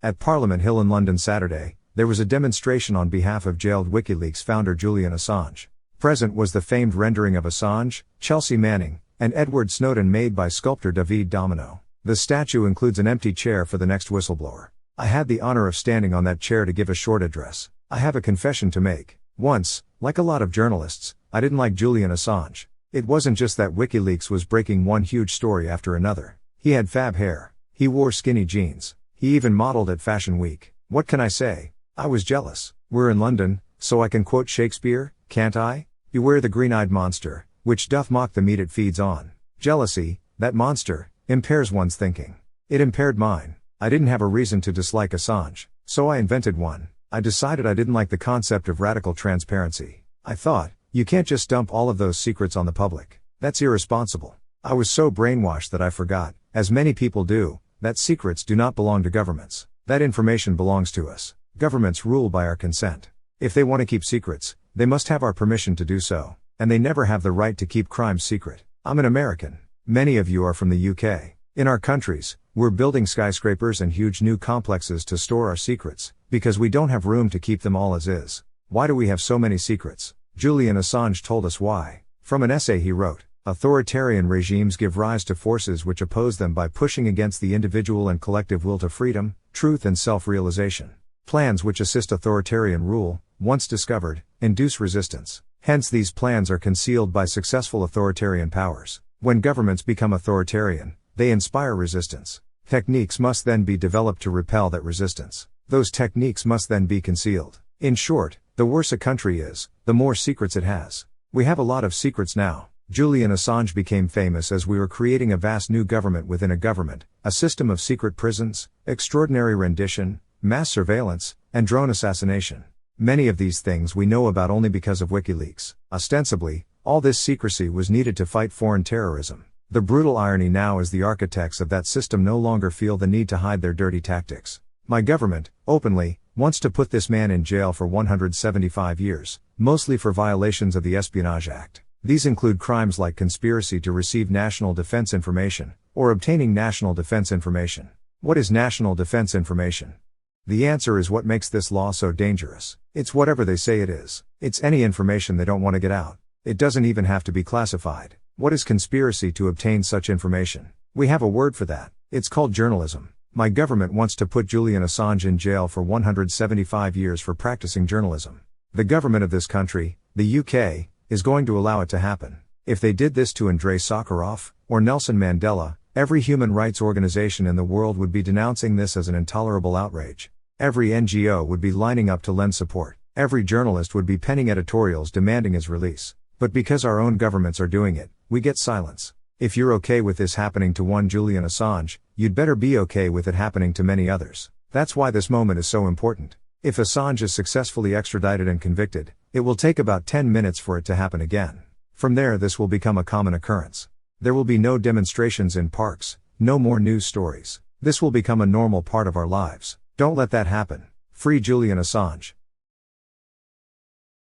At Parliament Hill in London Saturday, there was a demonstration on behalf of jailed WikiLeaks founder Julian Assange. Present was the famed rendering of Assange, Chelsea Manning, and Edward Snowden made by sculptor David Domino. The statue includes an empty chair for the next whistleblower. I had the honor of standing on that chair to give a short address. I have a confession to make. Once, like a lot of journalists, I didn't like Julian Assange. It wasn't just that WikiLeaks was breaking one huge story after another. He had fab hair. He wore skinny jeans. He even modeled at Fashion Week. What can I say? I was jealous. We're in London, so I can quote Shakespeare, can't I? Beware the green-eyed monster, which doth mock the meat it feeds on. Jealousy, that monster, impairs one's thinking. It impaired mine. I didn't have a reason to dislike Assange, so I invented one. I decided I didn't like the concept of radical transparency. I thought, you can't just dump all of those secrets on the public. That's irresponsible. I was so brainwashed that I forgot, as many people do, that secrets do not belong to governments. That information belongs to us. Governments rule by our consent. If they want to keep secrets, they must have our permission to do so, and they never have the right to keep crimes secret. I'm an American. Many of you are from the UK. In our countries, we're building skyscrapers and huge new complexes to store our secrets, because we don't have room to keep them all as is. Why do we have so many secrets? Julian Assange told us why. From an essay he wrote, authoritarian regimes give rise to forces which oppose them by pushing against the individual and collective will to freedom, truth and self-realization. Plans which assist authoritarian rule, once discovered, induce resistance. Hence these plans are concealed by successful authoritarian powers. When governments become authoritarian, they inspire resistance. Techniques must then be developed to repel that resistance. Those techniques must then be concealed. In short, the worse a country is, the more secrets it has. We have a lot of secrets now. Julian Assange became famous as we were creating a vast new government within a government, a system of secret prisons, extraordinary rendition, mass surveillance, and drone assassination. Many of these things we know about only because of WikiLeaks. Ostensibly, all this secrecy was needed to fight foreign terrorism. The brutal irony now is the architects of that system no longer feel the need to hide their dirty tactics. My government, openly, wants to put this man in jail for 175 years, mostly for violations of the Espionage Act. These include crimes like conspiracy to receive national defense information, or obtaining national defense information. What is national defense information? The answer is what makes this law so dangerous. It's whatever they say it is. It's any information they don't want to get out. It doesn't even have to be classified. What is conspiracy to obtain such information? We have a word for that. It's called journalism. My government wants to put Julian Assange in jail for 175 years for practicing journalism. The government of this country, the UK, is going to allow it to happen. If they did this to Andrei Sakharov, or Nelson Mandela, every human rights organization in the world would be denouncing this as an intolerable outrage. Every NGO would be lining up to lend support. Every journalist would be penning editorials demanding his release. But because our own governments are doing it, we get silence. If you're okay with this happening to one Julian Assange, you'd better be okay with it happening to many others. That's why this moment is so important. If Assange is successfully extradited and convicted, it will take about 10 minutes for it to happen again. From there this will become a common occurrence. There will be no demonstrations in parks, no more news stories. This will become a normal part of our lives. Don't let that happen. Free Julian Assange.